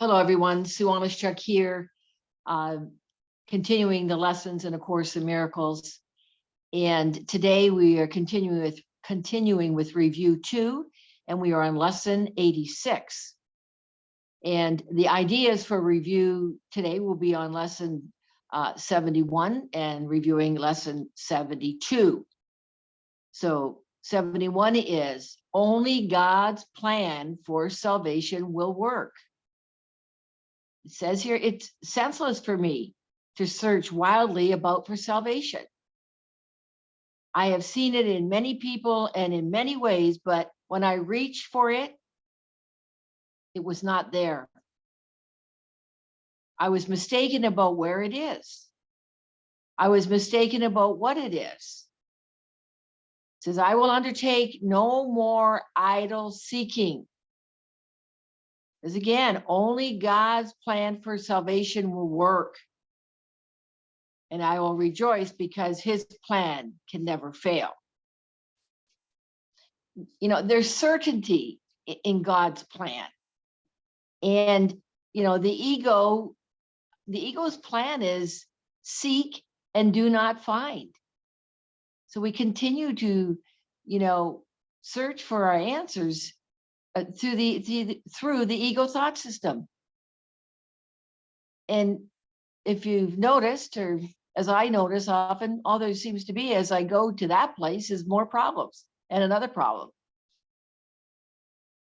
Hello, everyone. Sue.oneschuk here, uh, continuing the lessons in A Course in Miracles. And today we are continuing with review 2, and we are on lesson 86. And the ideas for review today will be on lesson 71 and reviewing lesson 72. So 71 is only God's plan for salvation will work. It says here, it's senseless for me to search wildly about for salvation. I have seen it in many people and in many ways, but when I reached for it, it was not there. I was mistaken about where it is. I was mistaken about what it is. It says, I will undertake no more idle seeking. Because again, only God's plan for salvation will work. And I will rejoice because his plan can never fail. You know, there's certainty in God's plan. And, you know, the ego's plan is seek and do not find. So we continue to, you know, search for our answers through the ego thought system. And if you've noticed, or as I notice often, all there seems to be as I go to that place is more problems and another problem.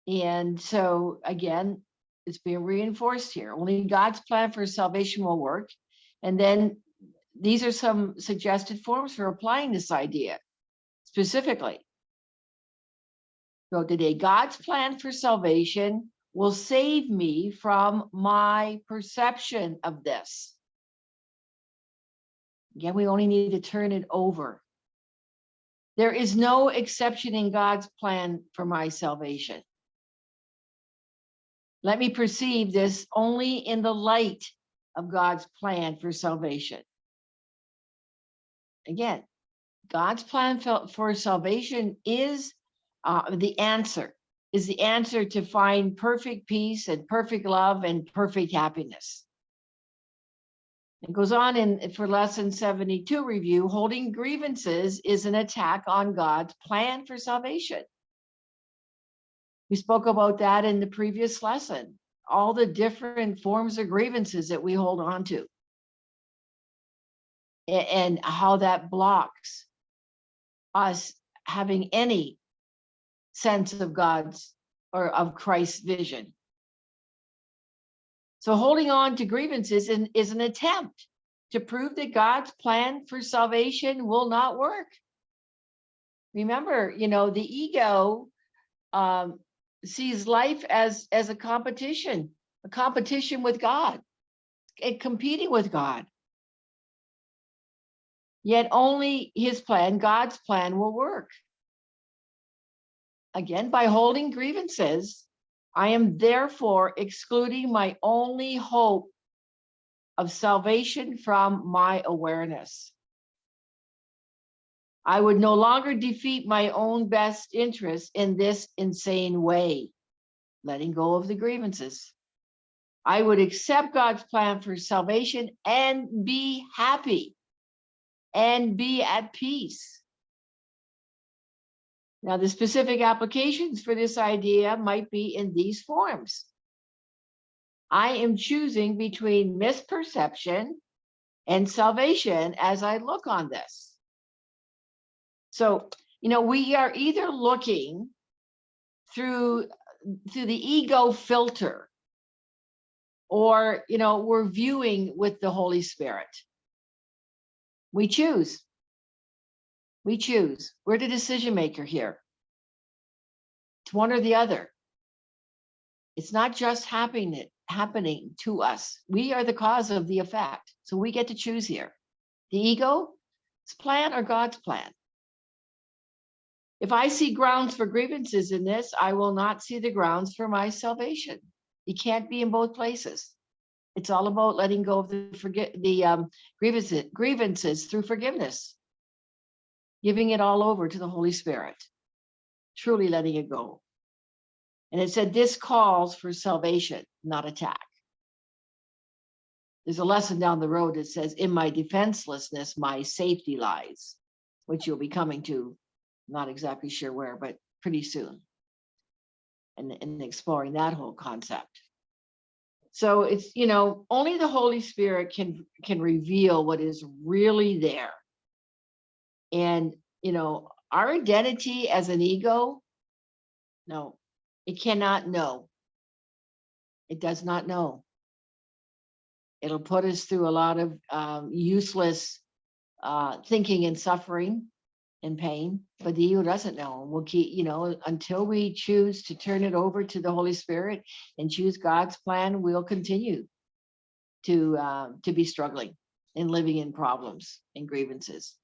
And so again, it's being reinforced here. Only God's plan for salvation will work. And then these are some suggested forms for applying this idea specifically. So today, God's plan for salvation will save me from my perception of this. Again, we only need to turn it over. There is no exception in God's plan for my salvation. Let me perceive this only in the light of God's plan for salvation. Again, God's plan for salvation is the answer to find perfect peace and perfect love and perfect happiness. It goes on for lesson 72 review, holding grievances is an attack on God's plan for salvation. We spoke about that in the previous lesson, all the different forms of grievances that we hold on to and how that blocks us having any sense of God's or of Christ's vision. So holding on to grievances is an attempt to prove that God's plan for salvation will not work. Remember, you know, the ego sees life as a competition with God, and competing with God. Yet only his plan, God's plan, will work. Again, by holding grievances, I am therefore excluding my only hope of salvation from my awareness. I would no longer defeat my own best interests in this insane way, letting go of the grievances. I would accept God's plan for salvation and be happy and be at peace. Now, the specific applications for this idea might be in these forms. I am choosing between misperception and salvation as I look on this. So, you know, we are either looking through the ego filter, or, you know, we're viewing with the Holy Spirit. We choose. We choose. We're the decision maker here. It's one or the other. It's not just happening to us. We are the cause of the effect. So we get to choose here. The ego's plan or God's plan. If I see grounds for grievances in this, I will not see the grounds for my salvation. You can't be in both places. It's all about letting go of the grievances through forgiveness. Giving it all over to the Holy Spirit, truly letting it go. And it said this calls for salvation, not attack. there's a lesson down the road that says, in my defenselessness, my safety lies, which you'll be coming to, not exactly sure where, but pretty soon. And exploring that whole concept. So it's, only the Holy Spirit can reveal what is really there. And, our identity as an ego, no, it cannot know. It does not know. It'll put us through a lot of useless thinking and suffering and pain, but the ego doesn't know. And we'll keep, until we choose to turn it over to the Holy Spirit and choose God's plan, we'll continue to be struggling and living in problems and grievances.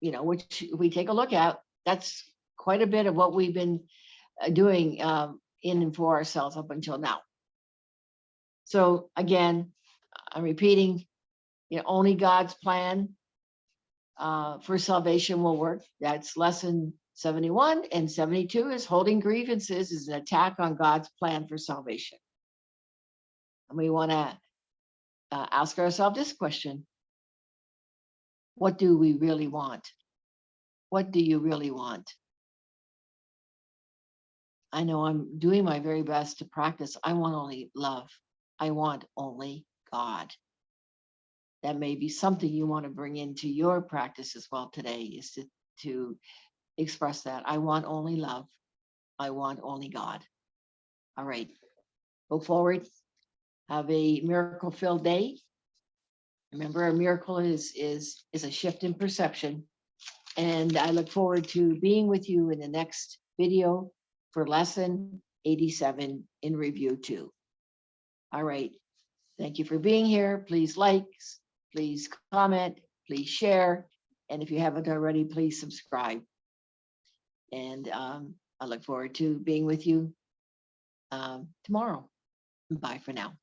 Which if we take a look at, that's quite a bit of what we've been doing in and for ourselves up until now. So again, I'm repeating, only God's plan for salvation will work. That's lesson 71, and 72 is holding grievances is an attack on God's plan for salvation. And we want to ask ourselves this question: what do we really want? What do you really want? I know I'm doing my very best to practice. I want only love. I want only God. That may be something you want to bring into your practice as well today, is to express that. I want only love. I want only God. All right. Go forward. Have a miracle-filled day. Remember, a miracle is a shift in perception. And I look forward to being with you in the next video for lesson 87 in review 2. All right. Thank you for being here. Please like, please comment, please share. And if you haven't already, please subscribe. And I look forward to being with you tomorrow. Bye for now.